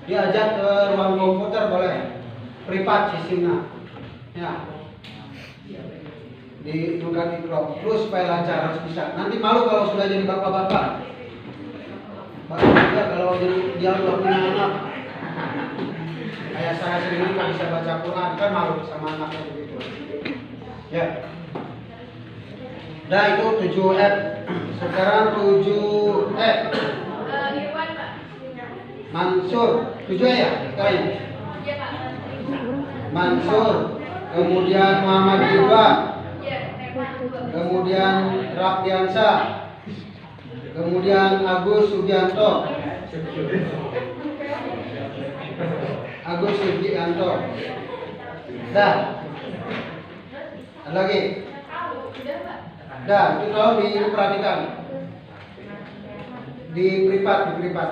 diajak ke ruang komputer boleh privat sistemnya ya di bukan ikro terus supaya lancar harus bisa. Nanti malu kalau sudah jadi bapak-bapak. Bapak kalau jadi dia udah punya anak kayak saya sendiri nggak bisa baca Quran kan malu sama anaknya begitu. Ya. Nah itu 7F. Sekarang 7F. Irwan Pak. Mansur 7 ya sekarang. Iya Pak. Mansur. Kemudian Muhammad Iba. Kemudian Rafiansa, kemudian Agus Sugianto, dah, ada lagi, dah, itu tahu diperhatikan, di privat,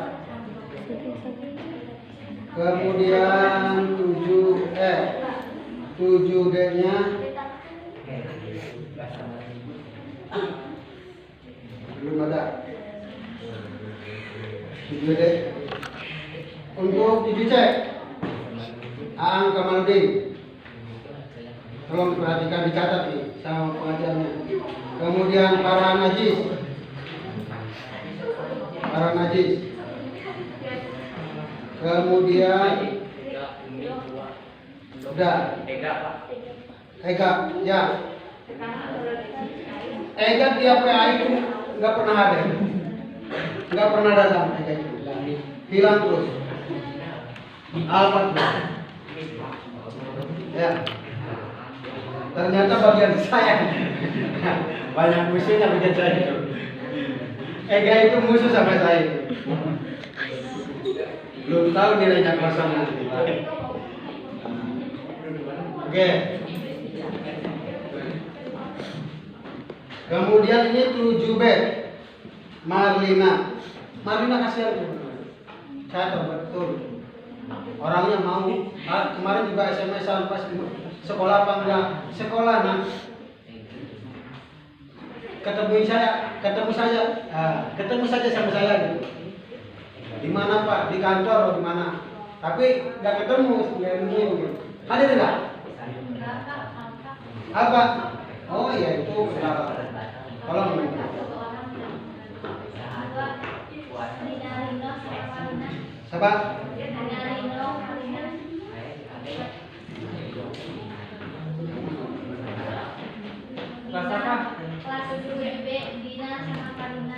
kemudian 7D-nya. Belum ada. Untuk dicek Aang Kamaludin. Tolong diperhatikan dicatat nih sama pengajarnya. Kemudian para najis. Kemudian udah. Ega, ya. Ega di PA itu nggak pernah ada, nggak pernah datang Ega itu, hilang terus. Alfat, ya. Ternyata bagian saya banyak musuhnya bagian saya itu. Ega itu musuh sama saya itu. Belum tahu nilainya kosong nanti. Oke. Kemudian ini 7B Marlina kasihan tuh. Saya tahu betul orangnya mau. Kemarin juga SMS-an pas sekolah apa enggak sekolah nak ketemu saja sama saya gitu. Di mana Pak? Di kantor atau di mana? Tapi nggak ketemu gitu. Hadir nggak? Apa? Oh iya itu tolong. Siapa? Kelas apa? Kelas 7B Dina sama Karina.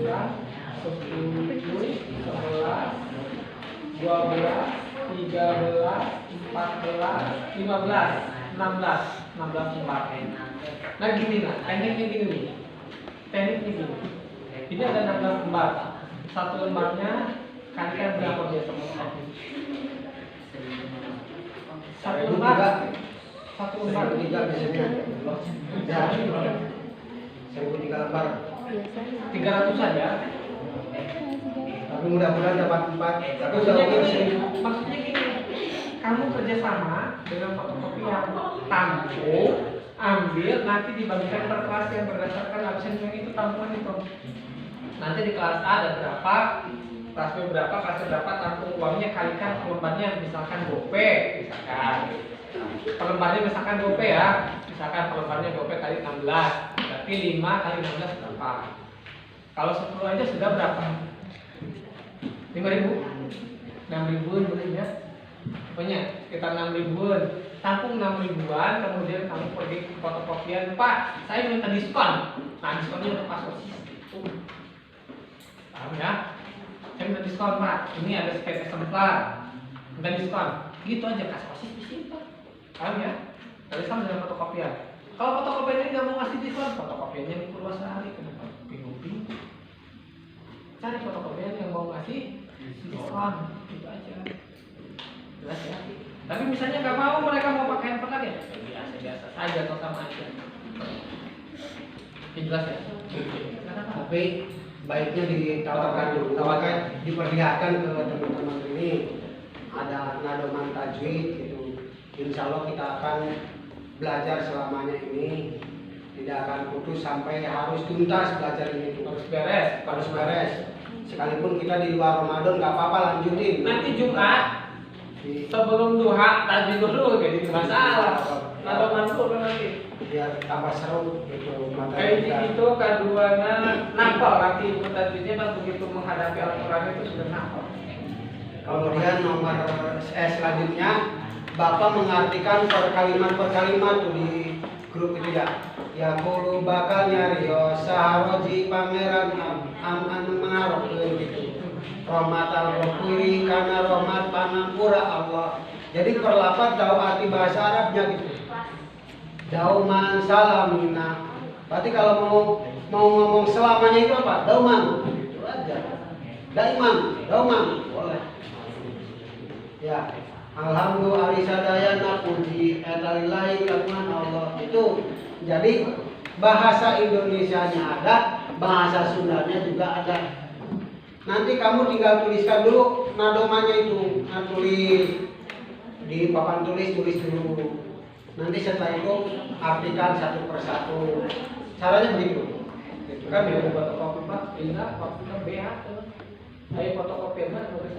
bukan 10, 11, 12, 13, 14, 15, 16 lembar. Nah gini lah, tekniknya gini nih. Tekniknya gini. Ini ada 16 lembar. Satu lembarnya kalikan berapa biasa menurut? Satu lembar. Satu lembar. 1.003 biasanya. Ya. 1.003 lembar. 300 saja. Tapi mudah-mudahan dapat 4. Tapi udah Maksudnya gini, kamu kerjasama dengan fotokopi yang tampung, ambil, nanti dibagikan per kelas yang berdasarkan absen yang itu tampungan itu. Nanti di kelas A ada berapa, kelas B berapa, kelas C berapa, tampung uangnya kalikan lembarnya, misalkan gope, misalkan per lembarnya misalkan gope ya, misalkan per lembarnya gope kali 16, berarti 5 kali 16 berapa? Kalau 10 aja sudah berapa? 5.000? 6.000 bolehnya? Pokoknya sekitar 6.000-an, tampung 6.000-an, kemudian kamu pergi ke fotokopian, Pak, saya minta diskon. Nah, diskonnya untuk pas sosis. Paham ya? Saya minta diskon, Pak. Ini ada sekian eksemplar, minta diskon. Gitu aja, kas sosis disimpan. Paham ya? Dari sama dengan fotokopian. Kalau fotokopian ini nggak mau ngasih diskon, fotokopiannya di Purwasari, kenapa bingung-bingung? Cari fotokopian yang mau ngasih diskon, gitu aja. Jelas ya? Tapi misalnya nggak mau, mereka mau pakai handphone lagi, ya biasa saja atau sama aja. Ini jelas ya? Tapi baiknya ditawarkan dulu, diperlihatkan ke teman-teman ini ada nadoman tajwid gitu. Insya Allah kita akan belajar selamanya ini, tidak akan putus sampai harus tuntas belajar ini tuh. Harus beres. Sekalipun kita di luar Ramadan nggak apa-apa, lanjutin. Nanti Jumat sebelum duha tajwid dulu, jadi masalah. Nadoman dulu nanti. Biar tambah seru gitu Kayak itu kaduana nafal nanti ilmu tajwidnya pas begitu menghadapi Al-Quran itu sudah nafal. Kemudian nomor selanjutnya Bapak mengartikan per kalimat tuh di grup itu ya. Ya kulu bakal nyariyo saharoji pangeran anu mengarokkeun gitu. Rahmatal ghafuri kana rahmat pangampura Allah. Jadi perlapat tahu arti bahasa Arabnya gitu. Dauman salamina. Berarti kalau mau ngomong selamanya itu apa? Dauman. Itu aja. Dauman. Boleh. Ya. Alhamdulillah arisadayana puji etalillahi kagungan Allah. Itu jadi bahasa Indonesianya ada, bahasa Sundanya juga ada. Nanti kamu tinggal tuliskan dulu nadomannya itu. Nah, tulis di papan tulis dulu. Nanti setelah itu artikan satu persatu. Caranya begitu. Itu kan dia fotokopi Pak, pindah waktu ke BH tuh. Saya fotokopi Pak, nulis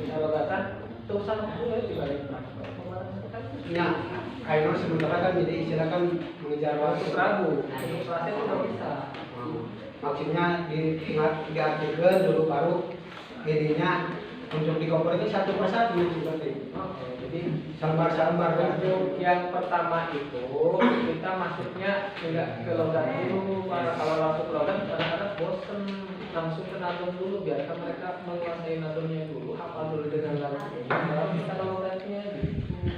saya logatan, tulisan dulu dibalik. Ya, kayak sementara kan jadi silakan mengejar waktu. Rabu, ilustrasi itu nggak bisa. Maksudnya diartikan dulu baru jadinya untuk di cover ini satu persatu seperti. Oke, jadi Sambar kan. untuk yang pertama itu kita masuknya tidak ke logat dulu. Kalau langsung ke logat kadang-kadang bosen, langsung ke nadom dulu, biarkan mereka menguasai nadomnya dulu, hafal dulu dengan lagunya, baru bisa ke logatnya gitu.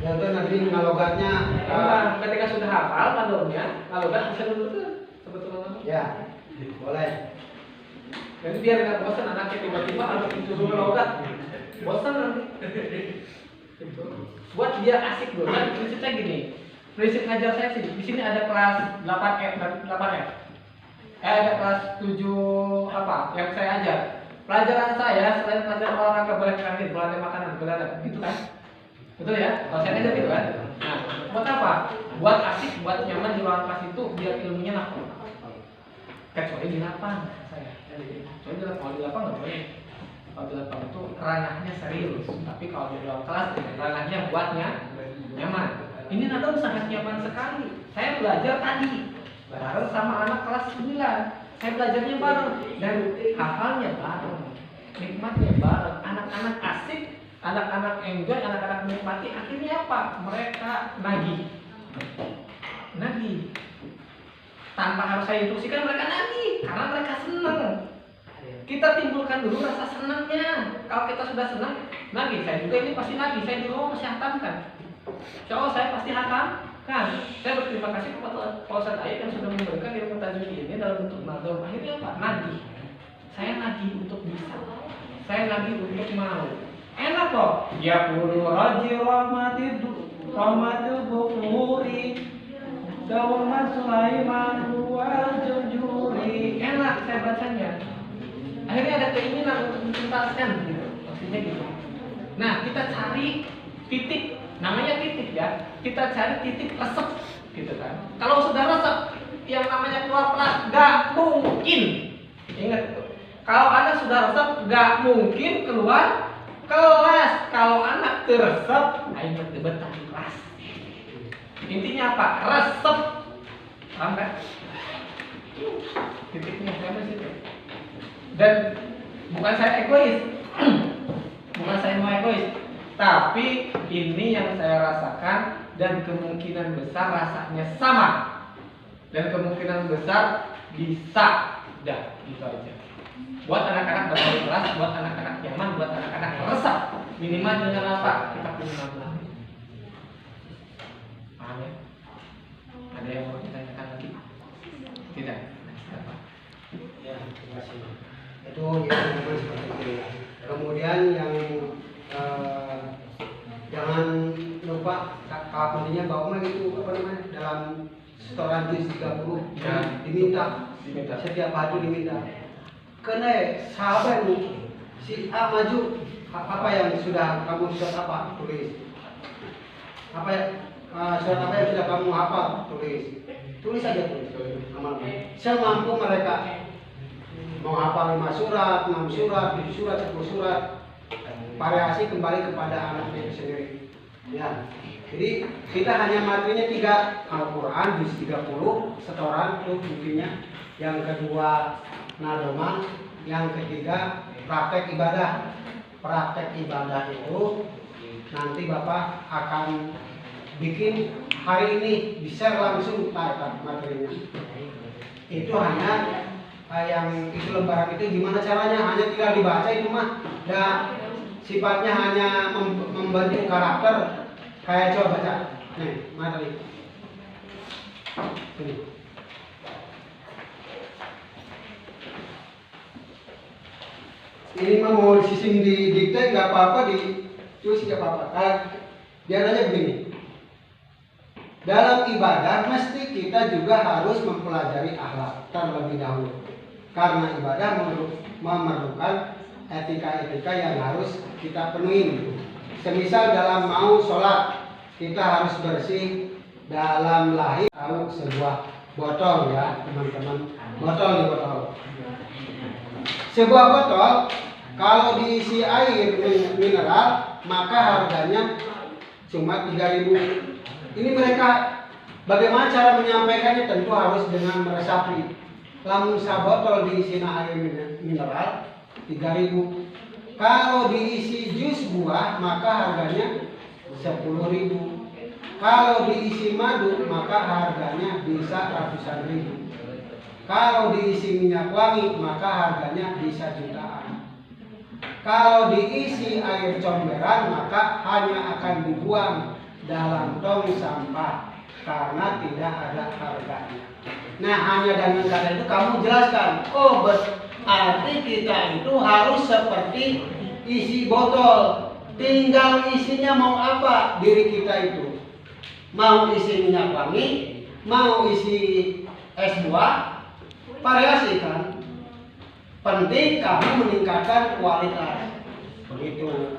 Ya itu nanti ngalogatnya Ketika sudah hafal nadomnya, ngalogat bisa dulu tuh sebetulnya. ya boleh. Jadi biar nggak bosan anaknya tiba-tiba harus disuruh logat, bosan nanti. Gitu. Buat dia asik dulu. Kan prinsipnya gini, prinsip ngajar saya sih. Di sini ada kelas 8F dan 8F. Ada kelas 7 apa yang saya ajar. Pelajaran saya selain pelajaran olahraga boleh kantin, boleh makanan, boleh ada, gitu kan? Betul ya? Kalau saya ajar gitu kan? Nah, buat apa? Buat asik, buat nyaman di ruang kelas itu biar ilmunya nafsu. Kecuali di lapang saya. Kecuali di lapang, nggak boleh. Kalau di lapang itu ranahnya serius, tapi kalau di ruang kelas ranahnya buatnya nyaman. Ini nadom sangat nyaman sekali. Saya belajar tadi bareng sama anak kelas 9. Saya belajarnya bareng dan hafalnya bareng, nikmatnya bareng. Anak-anak asik, anak-anak enjoy, anak-anak menikmati. Akhirnya apa? Mereka nagih. Tanpa harus saya instruksikan mereka nagih karena mereka senang. Kita timbulkan dulu rasa senangnya. Kalau kita sudah senang, nagih. Saya juga ini pasti nagih. Saya di rumah masih hatamkan. Insya Allah saya pasti hatamkan. Saya berterima kasih kepada Pak Ustadz Ayub yang sudah memberikan ilmu tajwid ini dalam bentuk nadom. Akhirnya apa? Nagih. Saya nagih untuk bisa. Saya nagih untuk mau. Enak kok. Ya puru roji rahmatil ghafuri. Dawman Sulaiman wal jujuri. Enak saya bacanya. Akhirnya ada keinginan untuk menuntaskan gitu, maksudnya gitu. Nah, kita cari titik, namanya titik ya. Kita cari titik resep gitu kan. Kalau sudah resep, yang namanya keluar kelas gak mungkin. Ingat itu. Kalau Anda sudah resep, gak mungkin keluar kelas. Kalau anak teresep, ayo betah di kelas. Intinya apa? Resep. Paham kan? Titiknya sampai situ. Dan bukan saya egois. Bukan saya mau egois, tapi ini yang saya rasakan dan kemungkinan besar rasanya sama. Dan kemungkinan besar bisa. Dah, gitu aja. Buat anak-anak berbagai kelas, buat anak-anak nyaman, buat anak-anak resep. Minimal dengan apa? Kita punya nama. Paham ya? Ada yang mau ditanyakan lagi? Tidak? Nah, siapa? Ya, terima kasih. Itu yang memang seperti itu. Kemudian yang jangan lupa kakak pentingnya bahwa itu apa namanya dalam setoran juz 30 ya, diminta setiap hari diminta. Kena sahabat si A maju apa yang sudah kamu surat apa tulis apa ya surat apa yang sudah kamu hafal tulis saja amal semampu mereka mau hafal 5 surat 6 surat 7 surat 10 surat variasi kembali kepada anaknya itu sendiri ya. Jadi kita hanya materinya 3 Al-Quran juz 30 setoran itu intinya, yang kedua nadoman, yang ketiga praktek ibadah. Praktek ibadah itu nanti Bapak akan bikin hari ini di-share langsung materinya. Itu hanya yang itu lembaran itu gimana caranya, hanya tinggal dibaca itu mah. Dan sifatnya hanya membentuk karakter. Kayak coba baca. Nih, materi. Sini. Ini mah mau sistem di dikte nggak apa-apa, di tulis nggak apa-apa. Biar aja begini. Dalam ibadah mesti kita juga harus mempelajari akhlak terlebih dahulu. Karena ibadah memerlukan etika-etika yang harus kita penuhi. Semisal dalam mau sholat, kita harus bersih dalam lahir. Tahu sebuah botol ya teman-teman, botol. Sebuah botol kalau diisi air mineral maka harganya cuma 3.000. Ini mereka bagaimana cara menyampaikannya, tentu harus dengan meresapi. Lamun sabotol diisi air mineral 3.000. Kalau diisi jus buah maka harganya 10.000. Kalau diisi madu maka harganya bisa ratusan ribu. Kalau diisi minyak wangi maka harganya bisa jutaan. Kalau diisi air comberan maka hanya akan dibuang dalam tong sampah karena tidak ada harganya. Nah, hanya dengan kata itu kamu jelaskan, oh berarti kita itu harus seperti isi botol, tinggal isinya mau apa diri kita itu. Mau isi minyak wangi, mau isi es buah, variasi kan. Penting kamu meningkatkan kualitas. Begitu.